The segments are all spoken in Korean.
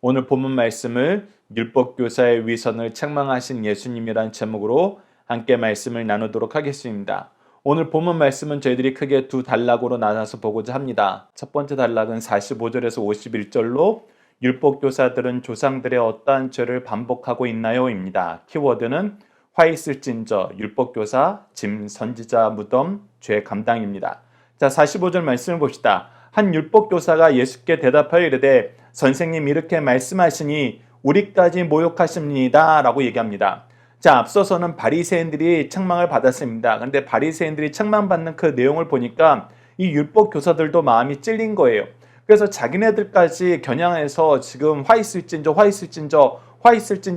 오늘 본문 말씀을 율법교사의 위선을 책망하신 예수님이란 제목으로 함께 말씀을 나누도록 하겠습니다. 오늘 본문 말씀은 저희들이 크게 두 단락으로 나눠서 보고자 합니다. 첫 번째 단락은 45절에서 51절로 율법교사들은 조상들의 어떠한 죄를 반복하고 있나요? 입니다. 키워드는 화 있을진저, 율법교사, 짐, 선지자, 무덤, 죄 감당입니다. 자, 45절 말씀을 봅시다. 한 율법교사가 예수께 대답하여 이르되 선생님 이렇게 말씀하시니 우리까지 모욕하십니다 라고 얘기합니다. 자, 앞서서는 바리새인들이 책망을 받았습니다. 그런데 바리새인들이 책망받는 그 내용을 보니까 이 율법교사들도 마음이 찔린 거예요. 그래서 자기네들까지 겨냥해서 지금 화 있을진저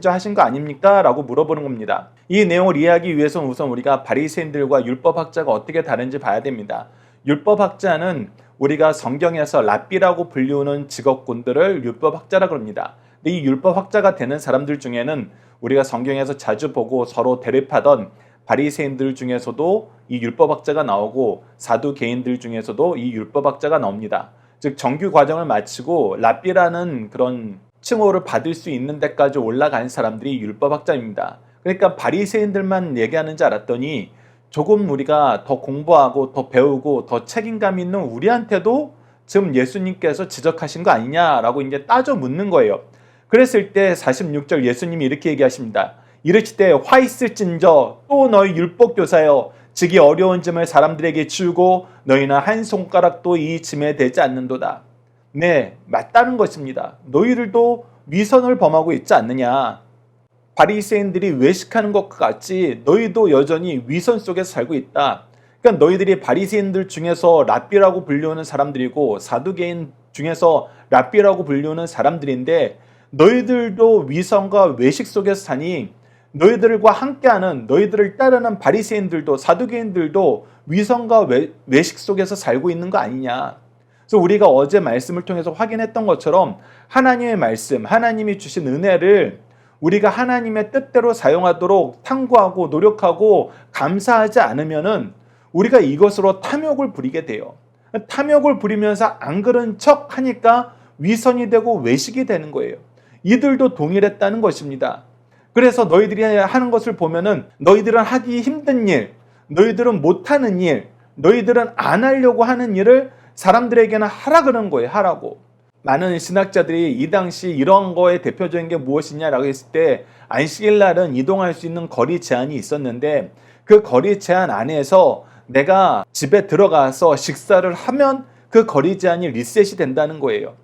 하신 거 아닙니까? 라고 물어보는 겁니다. 이 내용을 이해하기 위해서는 우선 우리가 바리새인들과 율법학자가 어떻게 다른지 봐야 됩니다. 율법학자는 우리가 성경에서 랍비라고 불리우는 직업군들을 율법학자라고 합니다. 근데 이 율법학자가 되는 사람들 중에는 우리가 성경에서 자주 보고 서로 대립하던 바리새인들 중에서도 이 율법학자가 나오고 사두개인들 중에서도 이 율법학자가 나옵니다. 즉 정규 과정을 마치고 랍비라는 그런 칭호를 받을 수 있는 데까지 올라간 사람들이 율법학자입니다. 그러니까 바리새인들만 얘기하는 줄 알았더니 조금 우리가 더 공부하고 더 배우고 더 책임감 있는 우리한테도 지금 예수님께서 지적하신 거 아니냐라고 이제 따져 묻는 거예요. 그랬을 때 46절 예수님이 이렇게 얘기하십니다. 이르시되 화 있을진저 또 너희 율법교사여 지기 어려운 짐을 사람들에게 주고 너희는 한 손가락도 이 짐에 대지 않는도다. 네, 맞다는 것입니다. 너희들도 위선을 범하고 있지 않느냐. 바리새인들이 외식하는 것 같이 너희도 여전히 위선 속에서 살고 있다. 그러니까 너희들이 바리새인들 중에서 랍비라고 불리우는 사람들이고 사두개인 중에서 랍비라고 불리우는 사람들인데 너희들도 위선과 외식 속에서 사니 너희들과 함께하는 너희들을 따르는 바리새인들도 사두개인들도 위선과 외식 속에서 살고 있는 거 아니냐. 그래서 우리가 어제 말씀을 통해서 확인했던 것처럼 하나님의 말씀, 하나님이 주신 은혜를 우리가 하나님의 뜻대로 사용하도록 탐구하고 노력하고 감사하지 않으면은 우리가 이것으로 탐욕을 부리게 돼요. 탐욕을 부리면서 안 그런 척 하니까 위선이 되고 외식이 되는 거예요. 이들도 동일했다는 것입니다. 그래서 너희들이 하는 것을 보면은 너희들은 하기 힘든 일, 너희들은 못하는 일, 너희들은 안 하려고 하는 일을 사람들에게는 하라 그런 거예요. 하라고. 많은 신학자들이 이 당시 이런 거에 대표적인 게 무엇이냐라고 했을 때 안식일 날은 이동할 수 있는 거리 제한이 있었는데 그 거리 제한 안에서 내가 집에 들어가서 식사를 하면 그 거리 제한이 리셋이 된다는 거예요.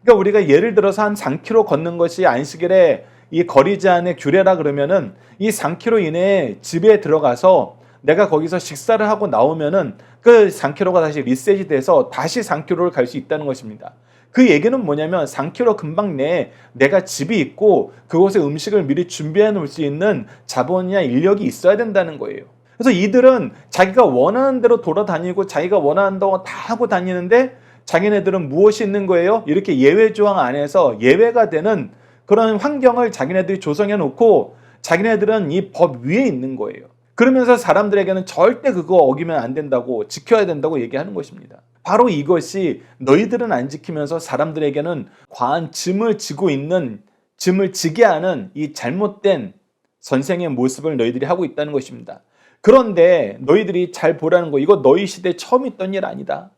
그러니까 우리가 예를 들어서 한 3km 걷는 것이 안식일에 이 거리 제한의 규례라 그러면은 이 3km 이내에 집에 들어가서 내가 거기서 식사를 하고 나오면은 그 3km가 다시 리셋이 돼서 다시 3km를 갈 수 있다는 것입니다. 그 얘기는 뭐냐면 3km 근방 내에 내가 집이 있고 그곳에 음식을 미리 준비해 놓을 수 있는 자본이나 인력이 있어야 된다는 거예요. 그래서 이들은 자기가 원하는 대로 돌아다니고 자기가 원하는 거 다 하고 다니는데 자기네들은 무엇이 있는 거예요? 이렇게 예외 조항 안에서 예외가 되는 그런 환경을 자기네들이 조성해 놓고 자기네들은 이 법 위에 있는 거예요. 그러면서 사람들에게는 절대 그거 어기면 안 된다고 지켜야 된다고 얘기하는 것입니다. 바로 이것이 너희들은 안 지키면서 사람들에게는 과한 짐을 지고 있는, 짐을 지게 하는 이 잘못된 선생의 모습을 너희들이 하고 있다는 것입니다. 그런데 너희들이 잘 보라는 거, 이거 너희 시대에 처음 있던 일 아니다.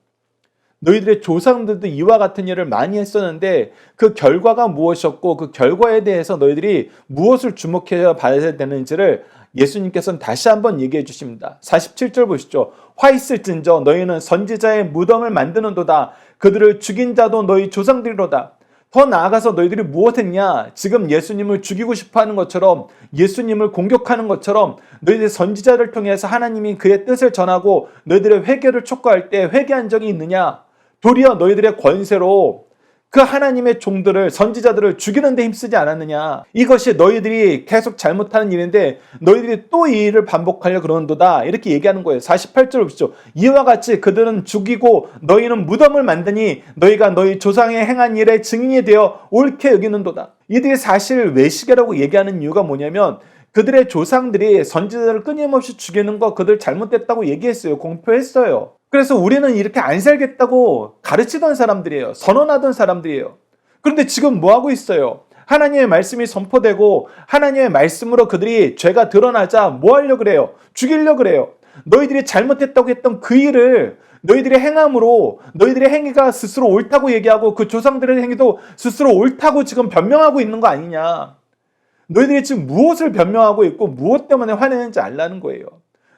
너희들의 조상들도 이와 같은 일을 많이 했었는데 그 결과가 무엇이었고 그 결과에 대해서 너희들이 무엇을 주목해야 봐야 되는지를 예수님께서는 다시 한번 얘기해 주십니다. 47절 보시죠. 화 있을진저 너희는 선지자의 무덤을 만드는도다. 그들을 죽인 자도 너희 조상들이로다. 더 나아가서 너희들이 무엇했냐? 지금 예수님을 죽이고 싶어하는 것처럼 예수님을 공격하는 것처럼 너희들 선지자를 통해서 하나님이 그의 뜻을 전하고 너희들의 회개를 촉구할 때 회개한 적이 있느냐? 도리어 너희들의 권세로 그 하나님의 종들을 선지자들을 죽이는 데 힘쓰지 않았느냐. 이것이 너희들이 계속 잘못하는 일인데 너희들이 또 이 일을 반복하려 그러는도다. 이렇게 얘기하는 거예요. 48절 보시죠. 이와 같이 그들은 죽이고 너희는 무덤을 만드니 너희가 너희 조상의 행한 일의 증인이 되어 옳게 여기는도다. 이들이 사실 외식이라고 얘기하는 이유가 뭐냐면 그들의 조상들이 선지자들을 끊임없이 죽이는 거 그들 잘못됐다고 얘기했어요. 공표했어요. 그래서 우리는 이렇게 안 살겠다고 가르치던 사람들이에요. 선언하던 사람들이에요. 그런데 지금 뭐 하고 있어요? 하나님의 말씀이 선포되고 하나님의 말씀으로 그들이 죄가 드러나자 뭐 하려고 그래요? 죽이려고 그래요. 너희들이 잘못했다고 했던 그 일을 너희들의 행함으로 너희들의 행위가 스스로 옳다고 얘기하고 그 조상들의 행위도 스스로 옳다고 지금 변명하고 있는 거 아니냐. 너희들이 지금 무엇을 변명하고 있고 무엇 때문에 화내는지 알라는 거예요.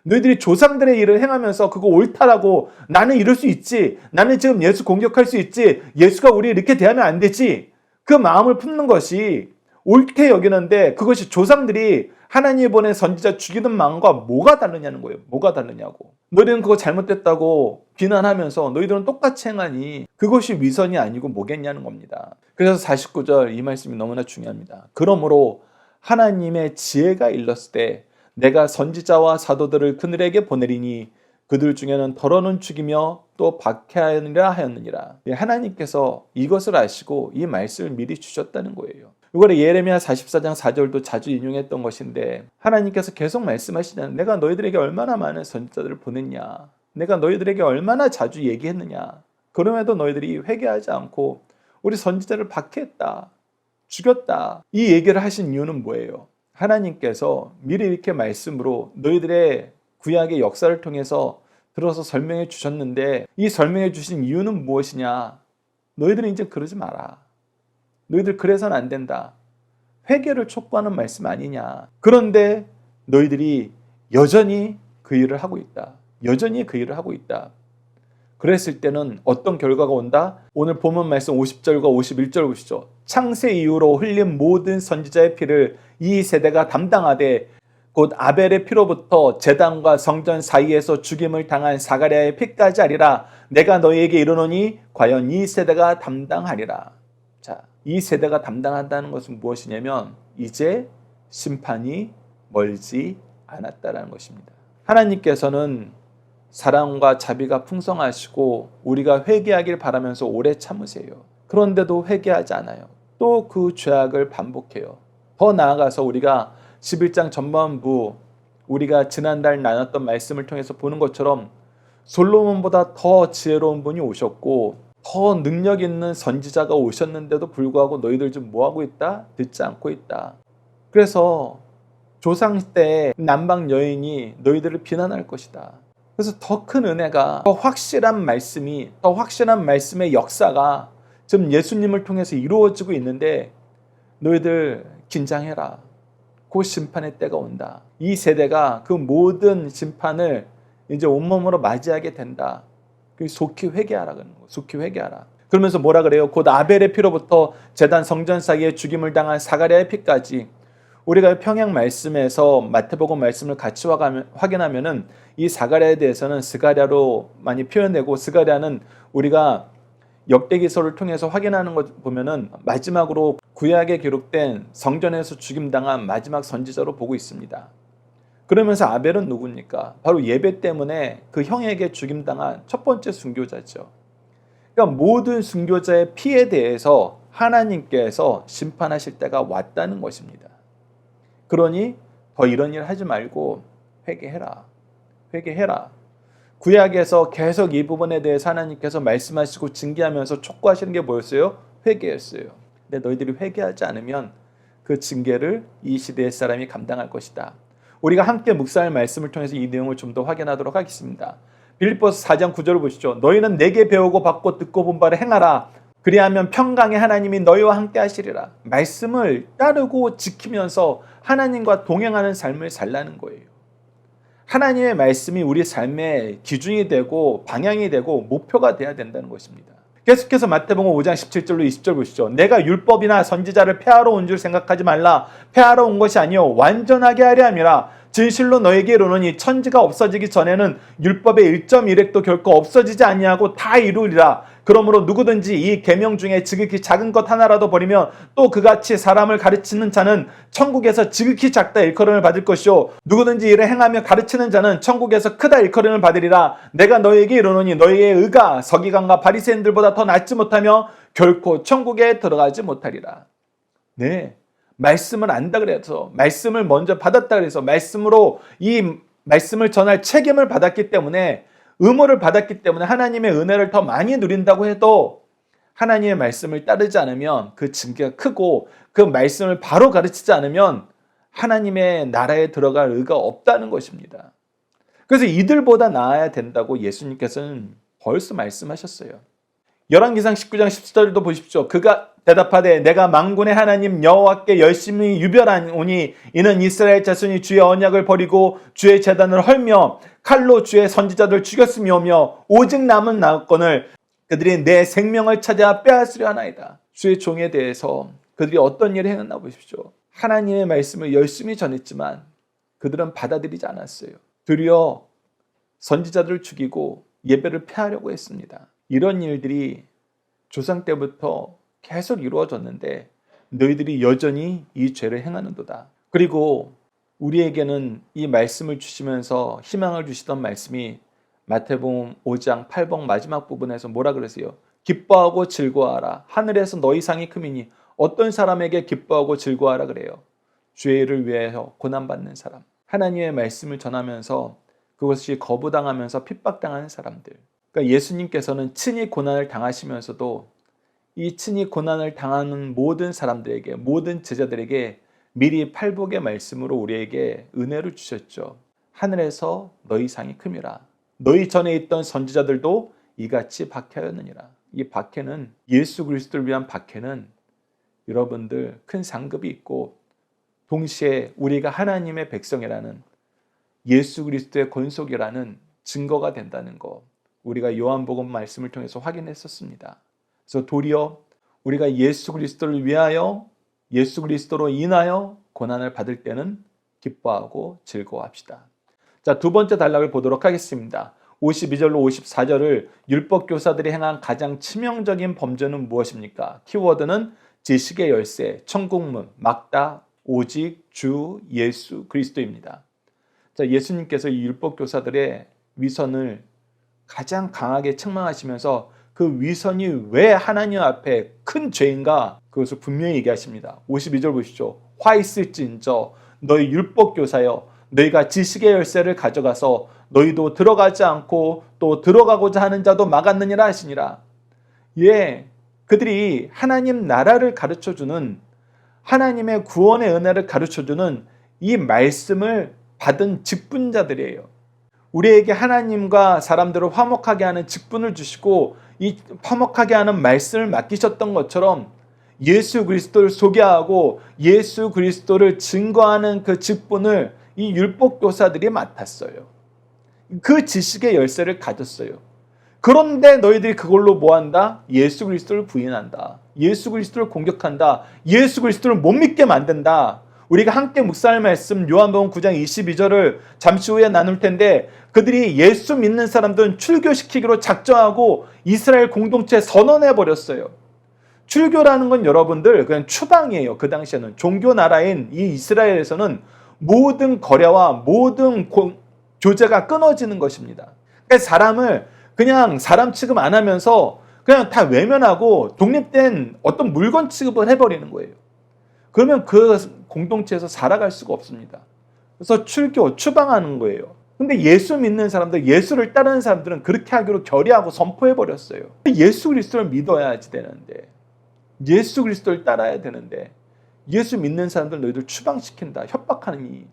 너희들이 조상들의 일을 행하면서 그거 옳다라고 나는 이럴 수 있지. 나는 지금 예수 공격할 수 있지. 예수가 우리 이렇게 대하면 안 되지. 그 마음을 품는 것이 옳게 여기는데 그것이 조상들이 하나님이 보낸 선지자 죽이는 마음과 뭐가 다르냐는 거예요. 뭐가 다르냐고. 너희들은 그거 잘못됐다고 비난하면서 너희들은 똑같이 행하니 그것이 위선이 아니고 뭐겠냐는 겁니다. 그래서 49절 이 말씀이 너무나 중요합니다. 그러므로 하나님의 지혜가 일렀을 때 내가 선지자와 사도들을 그들에게 보내리니 그들 중에는 더러는 죽이며 또 박해하느니라 하였느니라. 하나님께서 이것을 아시고 이 말씀을 미리 주셨다는 거예요. 이거를 예레미야 44장 4절도 자주 인용했던 것인데 하나님께서 계속 말씀하시잖아요. 내가 너희들에게 얼마나 많은 선지자들을 보냈냐. 내가 너희들에게 얼마나 자주 얘기했느냐. 그럼에도 너희들이 회개하지 않고 우리 선지자를 박해했다. 죽였다. 이 얘기를 하신 이유는 뭐예요? 하나님께서 미리 이렇게 말씀으로 너희들의 구약의 역사를 통해서 들어서 설명해 주셨는데 이 설명해 주신 이유는 무엇이냐? 너희들은 이제 그러지 마라. 너희들 그래서는 안 된다. 회개를 촉구하는 말씀 아니냐. 그런데 너희들이 여전히 그 일을 하고 있다. 여전히 그 일을 하고 있다. 그랬을 때는 어떤 결과가 온다? 오늘 본문 말씀 50절과 51절 보시죠. 창세 이후로 흘린 모든 선지자의 피를 이 세대가 담당하되 곧 아벨의 피로부터 제단과 성전 사이에서 죽임을 당한 사가랴의 피까지 하리라. 내가 너희에게 이르노니 과연 이 세대가 담당하리라. 자, 이 세대가 담당한다는 것은 무엇이냐면 이제 심판이 멀지 않았다라는 것입니다. 하나님께서는 사랑과 자비가 풍성하시고 우리가 회개하길 바라면서 오래 참으세요. 그런데도 회개하지 않아요. 또 그 죄악을 반복해요. 더 나아가서 우리가 11장 전반부 우리가 지난달 나눴던 말씀을 통해서 보는 것처럼 솔로몬보다 더 지혜로운 분이 오셨고 더 능력 있는 선지자가 오셨는데도 불구하고 너희들 지금 뭐하고 있다? 듣지 않고 있다. 그래서 조상 때 남방 여인이 너희들을 비난할 것이다. 그래서 더 큰 은혜가 더 확실한 말씀의 역사가 지금 예수님을 통해서 이루어지고 있는데 너희들 긴장해라. 곧 심판의 때가 온다. 이 세대가 그 모든 심판을 이제 온몸으로 맞이하게 된다. 속히 회개하라 그러는 거예요. 속히 회개하라. 그러면서 뭐라 그래요? 곧 아벨의 피로부터 제단 성전 사이에 죽임을 당한 사가랴의 피까지. 우리가 평양 말씀에서 마태복음 말씀을 같이 확인하면은 이 사가랴에 대해서는 스가랴로 많이 표현되고 스가랴는 우리가 역대기서를 통해서 확인하는 것 보면은 마지막으로 구약에 기록된 성전에서 죽임당한 마지막 선지자로 보고 있습니다. 그러면서 아벨은 누굽니까? 바로 예배 때문에 그 형에게 죽임당한 첫 번째 순교자죠. 그러니까 모든 순교자의 피에 대해서 하나님께서 심판하실 때가 왔다는 것입니다. 그러니 더 이런 일 하지 말고 회개해라. 회개해라. 구약에서 계속 이 부분에 대해서 하나님께서 말씀하시고 징계하면서 촉구하시는 게 뭐였어요? 회개였어요. 근데 너희들이 회개하지 않으면 그 징계를 이 시대의 사람이 감당할 것이다. 우리가 함께 묵상할 말씀을 통해서 이 내용을 좀 더 확인하도록 하겠습니다. 빌립보서 4장 9절을 보시죠. 너희는 내게 배우고 받고 듣고 본 바를 행하라. 그리하면 평강의 하나님이 너희와 함께 하시리라. 말씀을 따르고 지키면서 하나님과 동행하는 삶을 살라는 거예요. 하나님의 말씀이 우리 삶의 기준이 되고 방향이 되고 목표가 돼야 된다는 것입니다. 계속해서 마태복음 5장 17절로 20절 보시죠. 내가 율법이나 선지자를 폐하러 온 줄 생각하지 말라. 폐하러 온 것이 아니요 완전하게 하려 함이라. 진실로 너에게 이르노니 천지가 없어지기 전에는 율법의 1.1획도 결코 없어지지 아니하고 다 이루리라. 그러므로 누구든지 이 계명 중에 지극히 작은 것 하나라도 버리면 또 그같이 사람을 가르치는 자는 천국에서 지극히 작다 일컬음을 받을 것이요 누구든지 이를 행하며 가르치는 자는 천국에서 크다 일컬음을 받으리라. 내가 너에게 이르노니 너희의 의가 서기관과 바리새인들보다 더 낫지 못하며 결코 천국에 들어가지 못하리라. 네, 말씀을 안다 그래서 말씀을 먼저 받았다 그래서 말씀으로 이 말씀을 전할 책임을 받았기 때문에 의무를 받았기 때문에 하나님의 은혜를 더 많이 누린다고 해도 하나님의 말씀을 따르지 않으면 그 징계가 크고 그 말씀을 바로 가르치지 않으면 하나님의 나라에 들어갈 의가 없다는 것입니다. 그래서 이들보다 나아야 된다고 예수님께서는 벌써 말씀하셨어요. 열왕기상 19장 14절도 보십시오. 그가 대답하되 내가 만군의 하나님 여호와께 열심히 유별하오니 이는 이스라엘 자손이 주의 언약을 버리고 주의 제단을 헐며 칼로 주의 선지자들 죽였으며며 오직 남은 나건을 그들이 내 생명을 찾아 빼앗으려 하나이다. 주의 종에 대해서 그들이 어떤 일을 행했나 보십시오. 하나님의 말씀을 열심히 전했지만 그들은 받아들이지 않았어요. 도리어 선지자들을 죽이고 예배를 폐하려고 했습니다. 이런 일들이 조상 때부터 계속 이루어졌는데 너희들이 여전히 이 죄를 행하는도다. 그리고 우리에게는 이 말씀을 주시면서 희망을 주시던 말씀이 마태복음 5장 8번 마지막 부분에서 뭐라 그러세요? 기뻐하고 즐거워하라. 하늘에서 너희 상이 크미니. 어떤 사람에게 기뻐하고 즐거워하라 그래요? 죄를 위해서 고난받는 사람. 하나님의 말씀을 전하면서 그것이 거부당하면서 핍박당하는 사람들. 그러니까 예수님께서는 친히 고난을 당하시면서도 이 친히 고난을 당하는 모든 사람들에게, 모든 제자들에게 미리 팔복의 말씀으로 우리에게 은혜를 주셨죠. 하늘에서 너희 상이 큼이라. 너희 전에 있던 선지자들도 이같이 박해하였느니라. 이 박해는, 예수 그리스도를 위한 박해는 여러분들 큰 상급이 있고 동시에 우리가 하나님의 백성이라는, 예수 그리스도의 권속이라는 증거가 된다는 거, 우리가 요한복음 말씀을 통해서 확인했었습니다. 그래서 도리어 우리가 예수 그리스도를 위하여, 예수 그리스도로 인하여 고난을 받을 때는 기뻐하고 즐거워합시다. 자, 두 번째 단락을 보도록 하겠습니다. 52절로 54절을 율법교사들이 행한 가장 치명적인 범죄는 무엇입니까? 키워드는 지식의 열쇠, 천국문, 막다, 오직 주 예수 그리스도입니다. 자, 예수님께서 이 율법교사들의 위선을 가장 강하게 책망하시면서 그 위선이 왜 하나님 앞에 큰 죄인가, 그것을 분명히 얘기하십니다. 52절 보시죠. 화 있을진저 너희 율법교사여, 너희가 지식의 열쇠를 가져가서 너희도 들어가지 않고 또 들어가고자 하는 자도 막았느니라 하시니라. 예, 그들이 하나님 나라를 가르쳐주는, 하나님의 구원의 은혜를 가르쳐주는 이 말씀을 받은 직분자들이에요. 우리에게 하나님과 사람들을 화목하게 하는 직분을 주시고 이 화목하게 하는 말씀을 맡기셨던 것처럼 예수 그리스도를 소개하고 예수 그리스도를 증거하는 그 직분을 이 율법교사들이 맡았어요. 그 지식의 열쇠를 가졌어요. 그런데 너희들이 그걸로 뭐한다? 예수 그리스도를 부인한다. 예수 그리스도를 공격한다. 예수 그리스도를 못 믿게 만든다. 우리가 함께 묵상할 말씀 요한복음 9장 22절을 잠시 후에 나눌 텐데, 그들이 예수 믿는 사람들은 출교시키기로 작정하고 이스라엘 공동체에 선언해 버렸어요. 출교라는 건 여러분들 그냥 추방이에요. 그 당시에는 종교 나라인 이 이스라엘에서는 모든 거래와 모든 교제가 끊어지는 것입니다. 그러니까 사람을 그냥 사람 취급 안 하면서 그냥 다 외면하고 독립된 어떤 물건 취급을 해버리는 거예요. 그러면 그 공동체에서 살아갈 수가 없습니다. 그래서 출교, 추방하는 거예요. 근데 예수 믿는 사람들, 예수를 따르는 사람들은 그렇게 하기로 결의하고 선포해버렸어요. 예수 그리스도를 믿어야지 되는데, 예수 그리스도를 따라야 되는데, 예수 믿는 사람들 너희들 추방시킨다, 협박하니,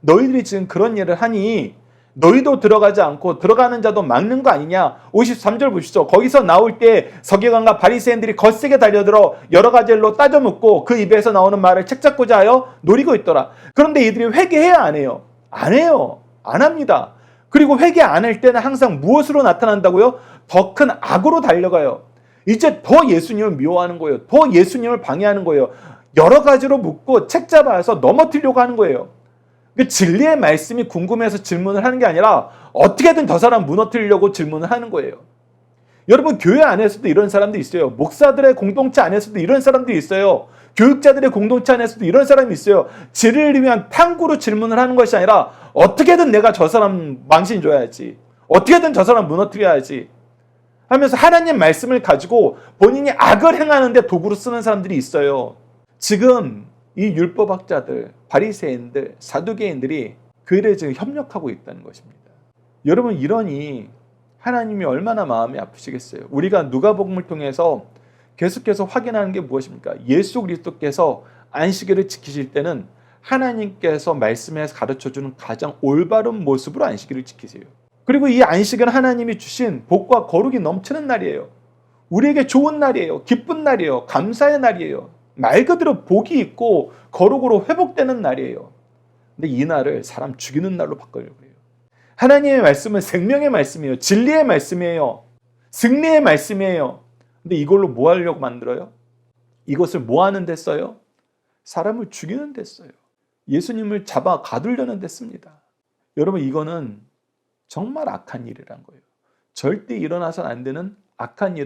너희들이 지금 그런 일을 하니 너희도 들어가지 않고 들어가는 자도 막는 거 아니냐. 53절 보시죠. 거기서 나올 때 서기관과 바리새인들이 거세게 달려들어 여러 가지 일로 따져 묻고 그 입에서 나오는 말을 책잡고자 하여 노리고 있더라. 그런데 이들이 회개해야 안 해요? 안 해요. 안 합니다. 그리고 회개 안 할 때는 항상 무엇으로 나타난다고요? 더 큰 악으로 달려가요. 이제 더 예수님을 미워하는 거예요. 더 예수님을 방해하는 거예요. 여러 가지로 묻고 책잡아서 넘어뜨리려고 하는 거예요. 진리의 말씀이 궁금해서 질문을 하는 게 아니라 어떻게든 저 사람 무너뜨리려고 질문을 하는 거예요. 여러분, 교회 안에서도 이런 사람들이 있어요. 목사들의 공동체 안에서도 이런 사람들이 있어요. 교육자들의 공동체 안에서도 이런 사람이 있어요. 진리를 위한 탐구로 질문을 하는 것이 아니라 어떻게든 내가 저 사람 망신 줘야지, 어떻게든 저 사람 무너뜨려야지 하면서 하나님 말씀을 가지고 본인이 악을 행하는데 도구로 쓰는 사람들이 있어요. 지금 이 율법학자들, 바리새인들, 사두개인들이 그 일에 지금 협력하고 있다는 것입니다. 여러분, 이러니 하나님이 얼마나 마음이 아프시겠어요. 우리가 누가복음을 통해서 계속해서 확인하는 게 무엇입니까? 예수 그리스도께서 안식일을 지키실 때는 하나님께서 말씀에서 가르쳐주는 가장 올바른 모습으로 안식일을 지키세요. 그리고 이 안식은 하나님이 주신 복과 거룩이 넘치는 날이에요. 우리에게 좋은 날이에요. 기쁜 날이에요. 감사의 날이에요. 말 그대로 복이 있고 거룩으로 회복되는 날이에요. 근데 이 날을 사람 죽이는 날로 바꾸려고 해요. 하나님의 말씀은 생명의 말씀이에요. 진리의 말씀이에요. 승리의 말씀이에요. 근데 이걸로 뭐 하려고 만들어요? 이것을 뭐 하는 데 써요? 사람을 죽이는 데 써요. 예수님을 잡아 가두려는 데 씁니다. 여러분, 이거는 정말 악한 일이란 거예요. 절대 일어나서는 안 되는 악한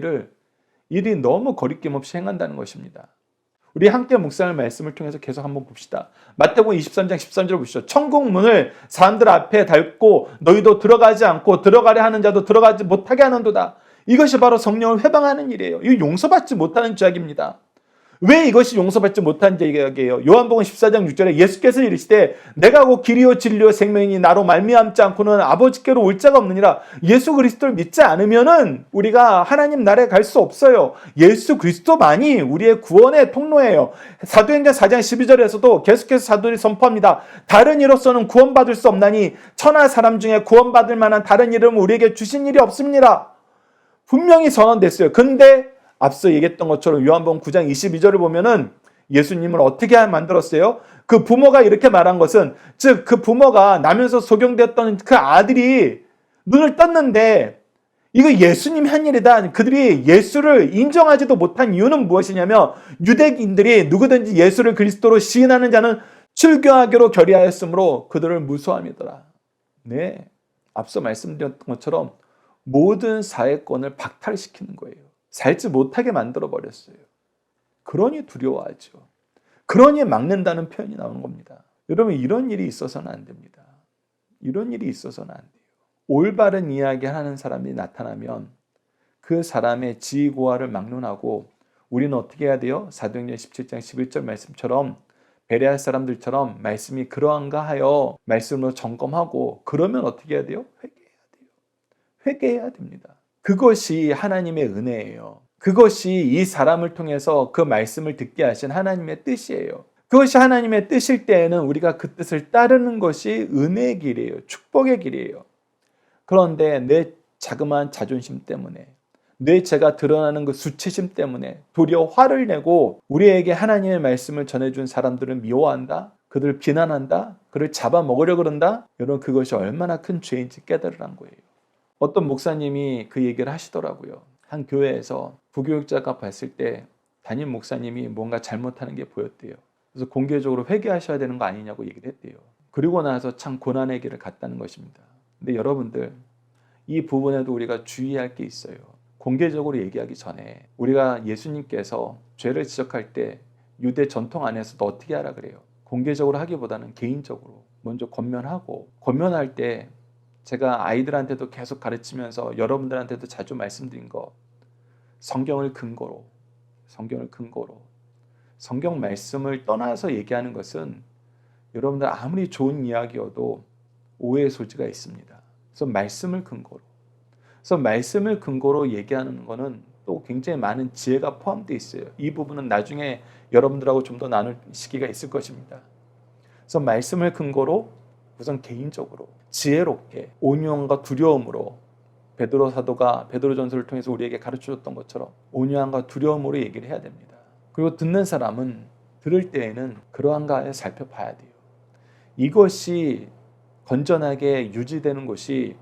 일이 너무 거리낌 없이 행한다는 것입니다. 우리 함께 묵상할 말씀을 통해서 계속 한번 봅시다. 마태복음 23장 13절 보시죠. 천국 문을 사람들 앞에 닫고 너희도 들어가지 않고 들어가려 하는 자도 들어가지 못하게 하는도다. 이것이 바로 성령을 회방하는 일이에요. 이거 용서받지 못하는 죄악입니다. 왜 이것이 용서받지 못한 죄악이에요? 요한복음 14장 6절에 예수께서 이르시되 내가 곧 길이요 진리요 생명이니 나로 말미암지 않고는 아버지께로 올 자가 없느니라. 예수 그리스도를 믿지 않으면은 우리가 하나님 나라에 갈 수 없어요. 예수 그리스도만이 우리의 구원의 통로예요. 사도행전 4장 12절에서도 계속해서 사도들이 선포합니다. 다른 이로서는 구원받을 수 없나니 천하 사람 중에 구원받을 만한 다른 이름은 우리에게 주신 일이 없습니다. 분명히 선언됐어요. 근데 앞서 얘기했던 것처럼 요한복음 9장 22절을 보면은 예수님을 어떻게 만들었어요? 그 부모가 이렇게 말한 것은, 즉 그 부모가 나면서 소경되었던 그 아들이 눈을 떴는데 이거 예수님이 한 일이다. 그들이 예수를 인정하지도 못한 이유는 무엇이냐면 유대인들이 누구든지 예수를 그리스도로 시인하는 자는 출교하기로 결의하였으므로 그들을 무수함이더라. 네, 앞서 말씀드렸던 것처럼 모든 사회권을 박탈시키는 거예요. 살지 못하게 만들어버렸어요. 그러니 두려워하죠. 그러니 막는다는 표현이 나오는 겁니다. 여러분, 이런 일이 있어서는 안 됩니다. 이런 일이 있어서는 안 돼요. 올바른 이야기하는 사람이 나타나면 그 사람의 지위고하를 막론하고 우리는 어떻게 해야 돼요? 사도행전 17장 11절 말씀처럼 베레아 사람들처럼 말씀이 그러한가 하여 말씀으로 점검하고, 그러면 어떻게 해야 돼요? 회개해야 돼요. 회개해야 됩니다. 그것이 하나님의 은혜예요. 그것이 이 사람을 통해서 그 말씀을 듣게 하신 하나님의 뜻이에요. 그것이 하나님의 뜻일 때에는 우리가 그 뜻을 따르는 것이 은혜의 길이에요. 축복의 길이에요. 그런데 내 자그마한 자존심 때문에, 내 죄가 드러나는 그 수치심 때문에 도리어 화를 내고 우리에게 하나님의 말씀을 전해준 사람들을 미워한다, 그들을 비난한다, 그를 잡아먹으려 그런다. 여러분, 그것이 얼마나 큰 죄인지 깨달으란 거예요. 어떤 목사님이 그 얘기를 하시더라고요. 한 교회에서 부교육자가 봤을 때 담임 목사님이 뭔가 잘못하는 게 보였대요. 그래서 공개적으로 회개하셔야 되는 거 아니냐고 얘기를 했대요. 그리고 나서 참 고난의 길을 갔다는 것입니다. 근데 여러분들, 이 부분에도 우리가 주의할 게 있어요. 공개적으로 얘기하기 전에 우리가 예수님께서 죄를 지적할 때 유대 전통 안에서도 어떻게 하라 그래요? 공개적으로 하기보다는 개인적으로 먼저 권면하고, 권면할 때 제가 아이들한테도 계속 가르치면서 여러분들한테도 자주 말씀드린 거, 성경을 근거로 성경 말씀을 떠나서 얘기하는 것은 여러분들 아무리 좋은 이야기여도 오해의 소지가 있습니다. 그래서 말씀을 근거로 얘기하는 거는 또 굉장히 많은 지혜가 포함되어 있어요. 이 부분은 나중에 여러분들하고 좀 더 나눌 시기가 있을 것입니다. 그래서 말씀을 근거로 우선 개인적으로 지혜롭게 온유함과 두려움으로, 베드로 사도가 베드로전서를 통해서 우리에게 가르쳐줬던 것처럼 온유함과 두려움으로 얘기를 해야 됩니다. 그리고 듣는 사람은 들을 때에는 그러한가 살펴봐야 돼요. 이것이 건전하게 유지되는 것이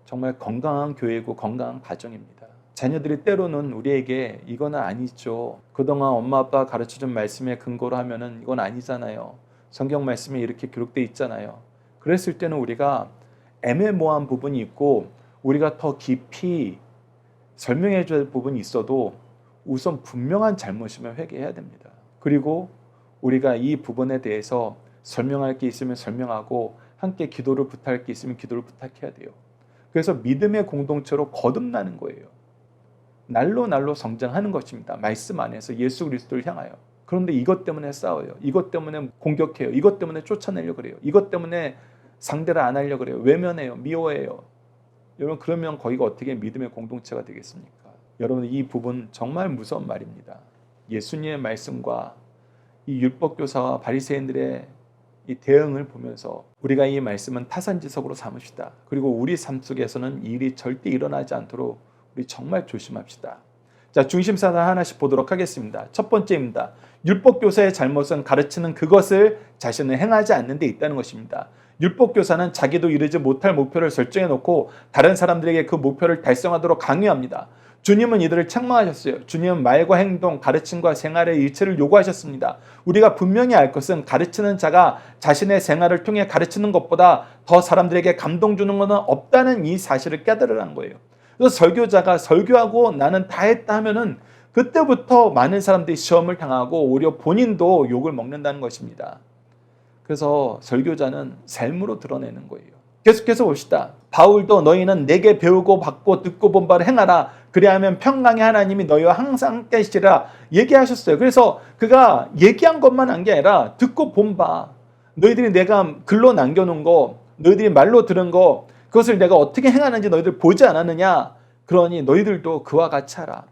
정말 건강한 교회고 건강한 가정입니다. 자녀들이 때로는 우리에게 이거는 아니죠, 그동안 엄마 아빠가 가르쳐준 말씀에 근거로 하면은 이건 아니잖아요, 성경 말씀에 이렇게 기록되어 있잖아요. 그랬을 때는 우리가 애매모호한 부분이 있고 우리가 더 깊이 설명해 줘야 할 부분이 있어도 우선 분명한 잘못이면 회개해야 됩니다. 그리고 우리가 이 부분에 대해서 설명할 게 있으면 설명하고 함께 기도를 부탁할 게 있으면 기도를 부탁해야 돼요. 그래서 믿음의 공동체로 거듭나는 거예요. 날로 성장하는 것입니다. 말씀 안에서 예수 그리스도를 향하여. 그런데 이것 때문에 싸워요. 이것 때문에 공격해요. 이것 때문에 쫓아내려고 그래요. 이것 때문에 상대를 안 하려고 그래요. 외면해요. 미워해요. 여러분, 그러면 거기가 어떻게 믿음의 공동체가 되겠습니까? 여러분, 이 부분 정말 무서운 말입니다. 예수님의 말씀과 이 율법교사와 바리새인들의 이 대응을 보면서 우리가 이 말씀은 타산지석으로 삼읍시다. 그리고 우리 삶 속에서는 이 일이 절대 일어나지 않도록 우리 정말 조심합시다. 자, 중심사상 하나씩 보도록 하겠습니다. 첫 번째입니다. 율법교사의 잘못은 가르치는 그것을 자신은 행하지 않는 데 있다는 것입니다. 율법교사는 자기도 이루지 못할 목표를 설정해 놓고 다른 사람들에게 그 목표를 달성하도록 강요합니다. 주님은 이들을 책망하셨어요. 주님은 말과 행동, 가르침과 생활의 일체를 요구하셨습니다. 우리가 분명히 알 것은 가르치는 자가 자신의 생활을 통해 가르치는 것보다 더 사람들에게 감동 주는 것은 없다는 이 사실을 깨달으라는 거예요. 그래서 설교자가 설교하고 나는 다 했다 하면은 그때부터 많은 사람들이 시험을 당하고 오히려 본인도 욕을 먹는다는 것입니다. 그래서 설교자는 삶으로 드러내는 거예요. 계속해서 봅시다. 바울도 너희는 내게 배우고 받고 듣고 본 바를 행하라. 그리하면 평강의 하나님이 너희와 항상 함께 하시리라 얘기하셨어요. 그래서 그가 얘기한 것만 한 게 아니라 듣고 본 바, 너희들이 내가 글로 남겨놓은 거, 너희들이 말로 들은 거, 그것을 내가 어떻게 행하는지 너희들 보지 않았느냐. 그러니 너희들도 그와 같이 하라.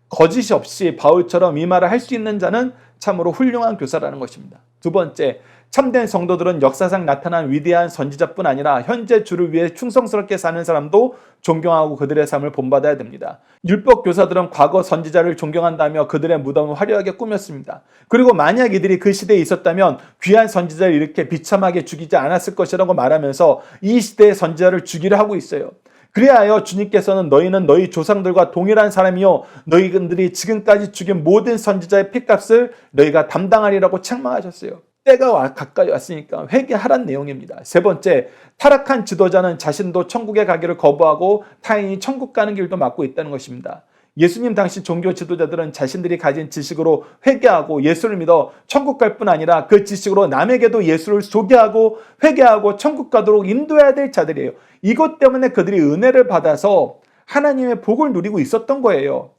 거짓이 없이 바울처럼 이 말을 할 수 있는 자는 참으로 훌륭한 교사라는 것입니다. 두 번째, 참된 성도들은 역사상 나타난 위대한 선지자뿐 아니라 현재 주를 위해 충성스럽게 사는 사람도 존경하고 그들의 삶을 본받아야 됩니다. 율법 교사들은 과거 선지자를 존경한다며 그들의 무덤을 화려하게 꾸몄습니다. 그리고 만약 이들이 그 시대에 있었다면 귀한 선지자를 이렇게 비참하게 죽이지 않았을 것이라고 말하면서 이 시대의 선지자를 죽이려 하고 있어요. 그리하여 주님께서는 너희는 너희 조상들과 동일한 사람이요 너희들이 지금까지 죽인 모든 선지자의 핏값을 너희가 담당하리라고 책망하셨어요. 때가 가까이 왔으니까 회개하란 내용입니다. 세 번째, 타락한 지도자는 자신도 천국에 가기를 거부하고 타인이 천국 가는 길도 막고 있다는 것입니다. 예수님 당시 종교 지도자들은 자신들이 가진 지식으로 회개하고 예수를 믿어 천국 갈 뿐 아니라 그 지식으로 남에게도 예수를 소개하고 회개하고 천국 가도록 인도해야 될 자들이에요. 이것 때문에 그들이 은혜를 받아서 하나님의 복을 누리고 있었던 거예요.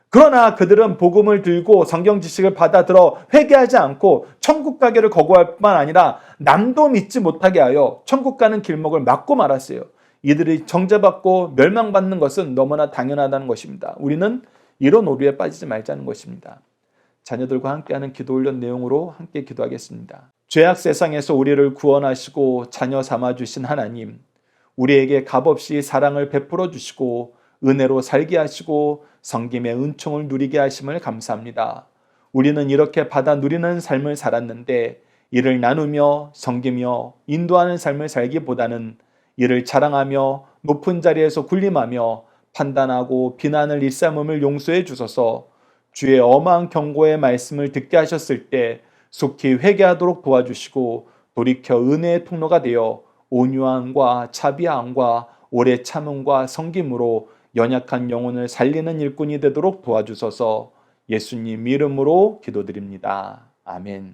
그러나 그들은 복음을 들고 성경 지식을 받아들어 회개하지 않고 천국 가기를 거부할 뿐만 아니라 남도 믿지 못하게 하여 천국 가는 길목을 막고 말았어요. 이들이 정죄받고 멸망받는 것은 너무나 당연하다는 것입니다. 우리는 이런 오류에 빠지지 말자는 것입니다. 자녀들과 함께하는 기도 훈련 내용으로 함께 기도하겠습니다. 죄악 세상에서 우리를 구원하시고 자녀 삼아주신 하나님, 우리에게 값없이 사랑을 베풀어 주시고 은혜로 살게 하시고 성김의 은총을 누리게 하심을 감사합니다. 우리는 이렇게 받아 누리는 삶을 살았는데 이를 나누며 섬기며 인도하는 삶을 살기보다는 이를 자랑하며 높은 자리에서 군림하며 판단하고 비난을 일삼음을 용서해 주소서. 주의 엄한 경고의 말씀을 듣게 하셨을 때 속히 회개하도록 도와주시고 돌이켜 은혜의 통로가 되어 온유함과 자비함과 오래 참음과 섬김으로 연약한 영혼을 살리는 일꾼이 되도록 도와주소서. 예수님 이름으로 기도드립니다. 아멘.